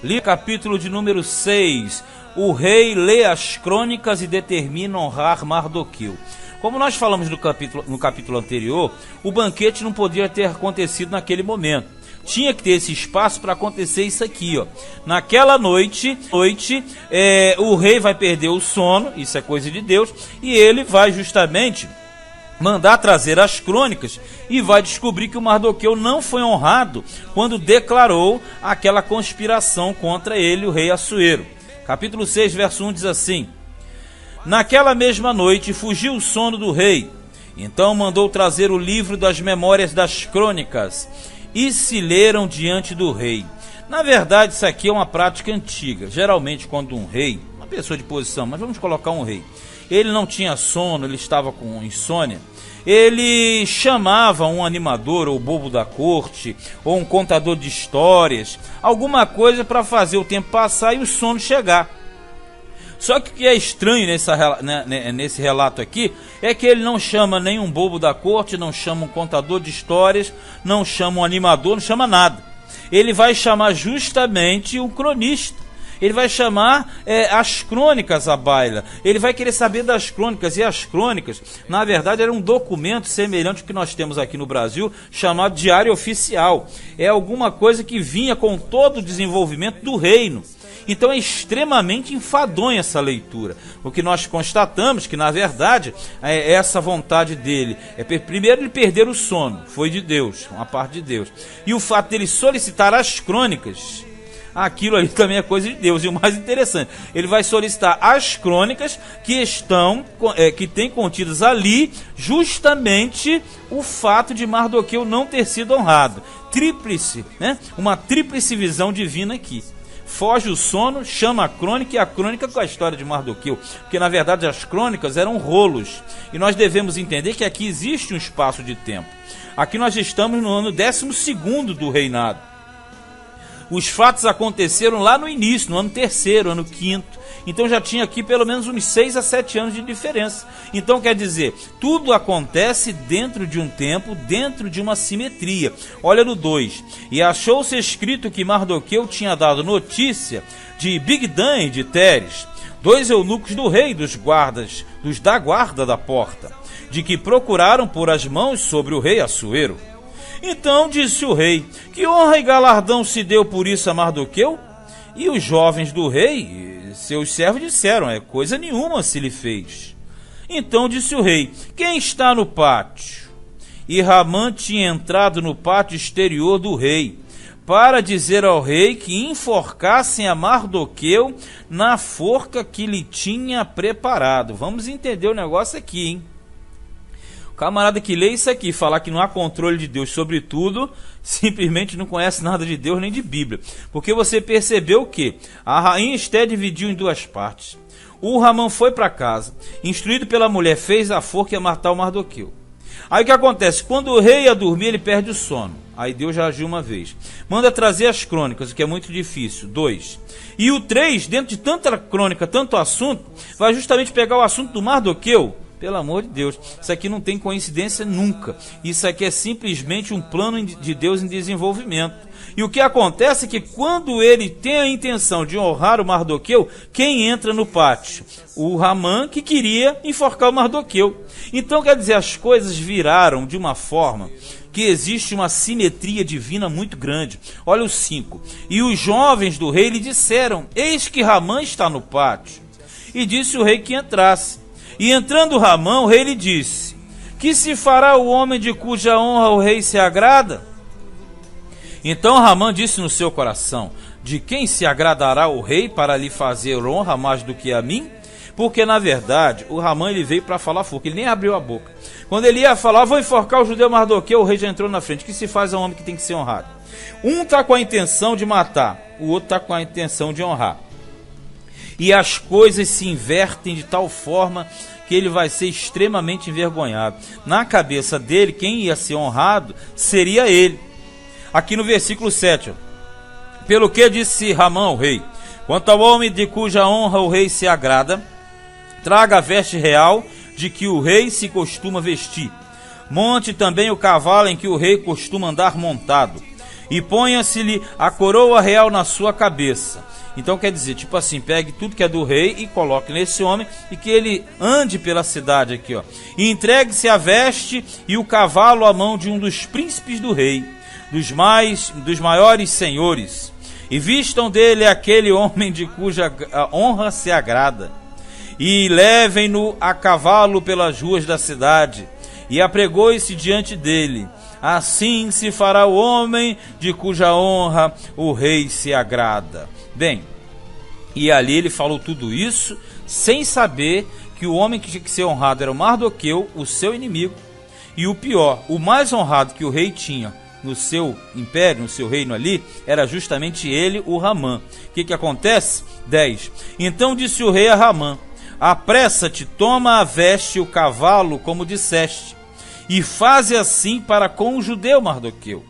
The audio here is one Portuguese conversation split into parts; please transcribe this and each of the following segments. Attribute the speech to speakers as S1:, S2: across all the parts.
S1: Li capítulo de número 6. O rei lê as crônicas e determina honrar Mardoqueu. Como nós falamos no capítulo anterior, o banquete não podia ter acontecido naquele momento. Tinha que ter esse espaço para acontecer isso aqui, ó. Naquela noite, o rei vai perder o sono, isso é coisa de Deus, e ele vai justamente mandar trazer as crônicas e vai descobrir que o Mardoqueu não foi honrado quando declarou aquela conspiração contra ele, o rei Assuero. Capítulo 6, verso 1 diz assim: naquela mesma noite fugiu o sono do rei, então mandou trazer o livro das memórias das crônicas e se leram diante do rei. Na verdade, isso aqui é uma prática antiga. Geralmente, quando um rei, uma pessoa de posição, mas vamos colocar um rei, ele não tinha sono, ele estava com insônia, ele chamava um animador, ou bobo da corte, ou um contador de histórias, alguma coisa para fazer o tempo passar e o sono chegar. Só que o que é estranho nesse relato aqui é que ele não chama nenhum bobo da corte, não chama um contador de histórias, não chama um animador, não chama nada. Ele vai chamar justamente um cronista. Ele vai chamar as crônicas à baila. Ele vai querer saber das crônicas. E as crônicas, na verdade, era um documento semelhante ao que nós temos aqui no Brasil, chamado Diário Oficial. É alguma coisa que vinha com todo o desenvolvimento do reino. Então é extremamente enfadonha essa leitura. O que nós constatamos que, na verdade, essa vontade dele primeiro ele perder o sono, foi de Deus, uma parte de Deus. E o fato dele solicitar as crônicas, aquilo ali também é coisa de Deus. E o mais interessante, ele vai solicitar as crônicas que tem contidas ali justamente o fato de Mardoqueu não ter sido honrado. Tríplice, né? Uma tríplice visão divina aqui. Foge o sono, chama a crônica, e a crônica com a história de Mardoqueu, porque na verdade as crônicas eram rolos, e nós devemos entender que aqui existe um espaço de tempo. Aqui nós estamos no ano 12º do reinado. Os fatos aconteceram lá no início, no ano 3º, ano 5º. Então já tinha aqui pelo menos uns 6 a 7 anos de diferença. Então quer dizer, tudo acontece dentro de um tempo, dentro de uma simetria. Olha no 2. E achou-se escrito que Mardoqueu tinha dado notícia de Bigdan e de Teres, 2 eunucos do rei dos da guarda da porta, de que procuraram pôr as mãos sobre o rei Assuero. Então disse o rei: que honra e galardão se deu por isso a Mardoqueu? E os jovens do rei, seus servos, disseram: coisa nenhuma se lhe fez. Então disse o rei: quem está no pátio? E Ramã tinha entrado no pátio exterior do rei, para dizer ao rei que enforcassem a Mardoqueu na forca que lhe tinha preparado. Vamos entender o negócio aqui, hein? Camarada que lê isso aqui, falar que não há controle de Deus sobre tudo, simplesmente não conhece nada de Deus nem de Bíblia. Porque você percebeu que a rainha Esté dividiu em 2 partes. O Ramã foi para casa, instruído pela mulher, fez a forca e ia matar o Mardoqueu. Aí o que acontece? Quando o rei ia dormir, ele perde o sono. Aí Deus já agiu uma vez. Manda trazer as crônicas, o que é muito difícil. 2. E o 3, dentro de tanta crônica, tanto assunto, vai justamente pegar o assunto do Mardoqueu. Pelo amor de Deus, isso aqui não tem coincidência nunca. Isso aqui é simplesmente um plano de Deus em desenvolvimento. E o que acontece é que quando ele tem a intenção de honrar o Mardoqueu, quem entra no pátio? O Ramã, que queria enforcar o Mardoqueu. Então, quer dizer, as coisas viraram de uma forma que existe uma simetria divina muito grande. Olha o 5. E os jovens do rei lhe disseram: eis que Ramã está no pátio. E disse o rei que entrasse. E entrando Ramã, o rei lhe disse: que se fará o homem de cuja honra o rei se agrada? Então Ramã disse no seu coração: de quem se agradará o rei para lhe fazer honra mais do que a mim? Porque na verdade o Ramã ele veio para falar fogo, ele nem abriu a boca. Quando ele ia falar: vou enforcar o judeu Mardoqueu, o rei já entrou na frente. Que se faz a um homem que tem que ser honrado? Um está com a intenção de matar, o outro está com a intenção de honrar. E as coisas se invertem de tal forma que ele vai ser extremamente envergonhado. Na cabeça dele, quem ia ser honrado seria ele. Aqui no versículo 7, ó. Pelo que disse Ramã ao rei: quanto ao homem de cuja honra o rei se agrada, traga a veste real de que o rei se costuma vestir. Monte também o cavalo em que o rei costuma andar montado. e ponha-se-lhe a coroa real na sua cabeça. Então quer dizer, tipo assim, pegue tudo que é do rei e coloque nesse homem e que ele ande pela cidade aqui, ó. E entregue-se a veste e o cavalo à mão de um dos príncipes do rei, dos maiores senhores. E vistam dele aquele homem de cuja honra se agrada. E levem-no a cavalo pelas ruas da cidade. E apregoe-se diante dele. Assim se fará o homem de cuja honra o rei se agrada. Bem, e ali ele falou tudo isso sem saber que o homem que tinha que ser honrado era o Mardoqueu, o seu inimigo, e o pior, o mais honrado que o rei tinha no seu império, no seu reino ali, era justamente ele, o Ramã. O que acontece? 10. Então disse o rei a Ramã: apressa-te, toma a veste e o cavalo, como disseste, e faze assim para com o judeu Mardoqueu,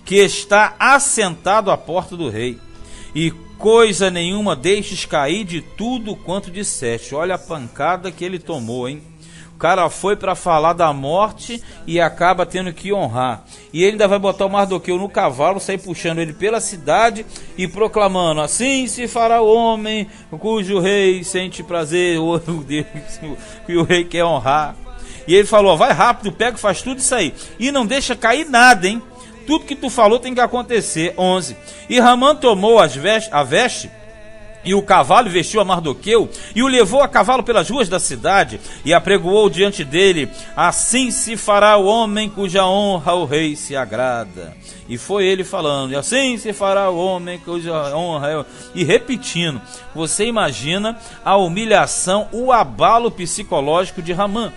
S1: que está assentado à porta do rei, e coisa nenhuma deixes cair de tudo quanto disseste. Olha a pancada que ele tomou, hein? O cara foi para falar da morte e acaba tendo que honrar. E ele ainda vai botar o Mardoqueu no cavalo, sair puxando ele pela cidade e proclamando: assim se fará o homem cujo rei sente prazer, o Deus que o rei quer honrar. E ele falou: vai rápido, pega, faz tudo isso aí. E não deixa cair nada, hein? Tudo que tu falou tem que acontecer. 11. E Ramã tomou a veste e o cavalo, e vestiu a Mardoqueu, e o levou a cavalo pelas ruas da cidade, e apregoou diante dele: assim se fará o homem cuja honra o rei se agrada. E foi ele falando: e assim se fará o homem cuja honra... E repetindo. Você imagina a humilhação, o abalo psicológico de Ramã.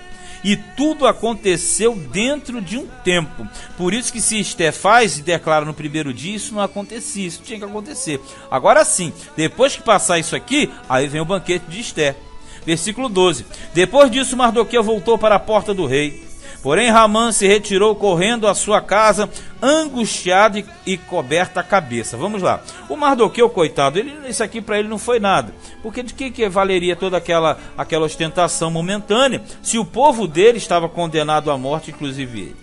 S1: E tudo aconteceu dentro de um tempo. Por isso que se Esther faz e declara no primeiro dia, isso não acontecia, isso tinha que acontecer. Agora sim, depois que passar isso aqui, aí vem o banquete de Esther. Versículo 12. Depois disso, Mardoqueu voltou para a porta do rei. Porém Ramã se retirou correndo à sua casa, angustiado e coberta a cabeça. Vamos lá. O Mardoqueu, coitado, isso aqui para ele não foi nada. Porque de que valeria toda aquela ostentação momentânea, se o povo dele estava condenado à morte, inclusive ele?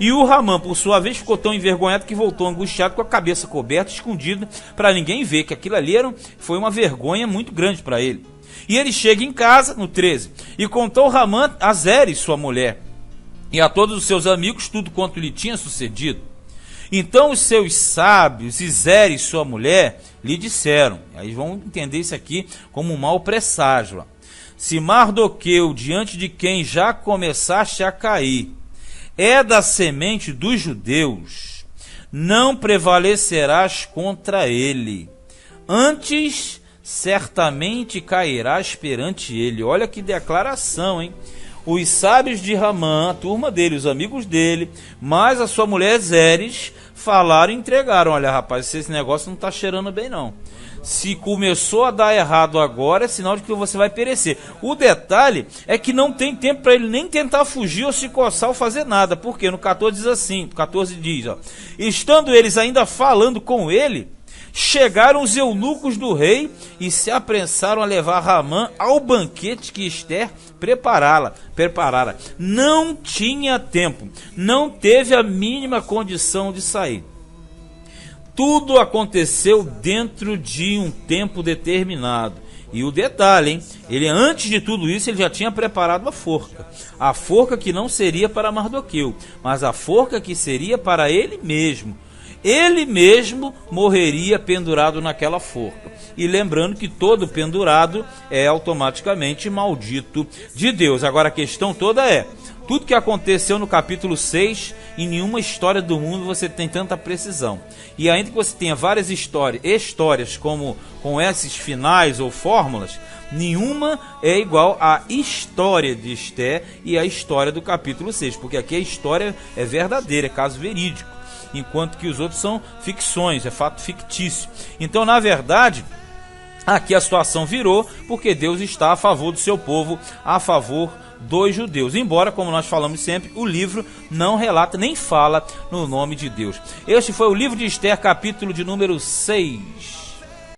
S1: E o Ramã, por sua vez, ficou tão envergonhado que voltou angustiado com a cabeça coberta, escondida, para ninguém ver, que aquilo ali foi uma vergonha muito grande para ele. E ele chega em casa, no 13, e contou Ramã a Zeres, sua mulher, e a todos os seus amigos tudo quanto lhe tinha sucedido. Então os seus sábios e Zeres, sua mulher, lhe disseram, aí vão entender isso aqui como um mau presságio: se Mardoqueu, diante de quem já começaste a cair, é da semente dos judeus, não prevalecerás contra ele, antes certamente cairás perante ele. Olha que declaração, hein? Os sábios de Ramã, a turma dele, os amigos dele, mais a sua mulher Zeres, falaram e entregaram: olha, rapaz, esse negócio não está cheirando bem não. Se começou a dar errado agora, é sinal de que você vai perecer. O detalhe é que não tem tempo para ele nem tentar fugir ou se coçar ou fazer nada. Porque no 14 diz assim, 14 diz, ó, estando eles ainda falando com ele, chegaram os eunucos do rei e se apressaram a levar Ramã ao banquete que Esther preparara. Não tinha tempo, não teve a mínima condição de sair. Tudo aconteceu dentro de um tempo determinado. E o detalhe, hein? Ele, antes de tudo isso, ele já tinha preparado a forca. A forca que não seria para Mardoqueu, mas a forca que seria para ele mesmo. Ele mesmo morreria pendurado naquela forca. E lembrando que todo pendurado é automaticamente maldito de Deus. Agora a questão toda é: tudo que aconteceu no capítulo 6, em nenhuma história do mundo você tem tanta precisão. E ainda que você tenha várias histórias como com esses finais ou fórmulas, nenhuma é igual à história de Esther e à história do capítulo 6. Porque aqui a história é verdadeira, é caso verídico, enquanto que os outros são ficções, é fato fictício. Então, na verdade, aqui a situação virou porque Deus está a favor do seu povo, a favor dos judeus. Embora, como nós falamos sempre, o livro não relata nem fala no nome de Deus. Este foi o livro de Esther, capítulo de número 6.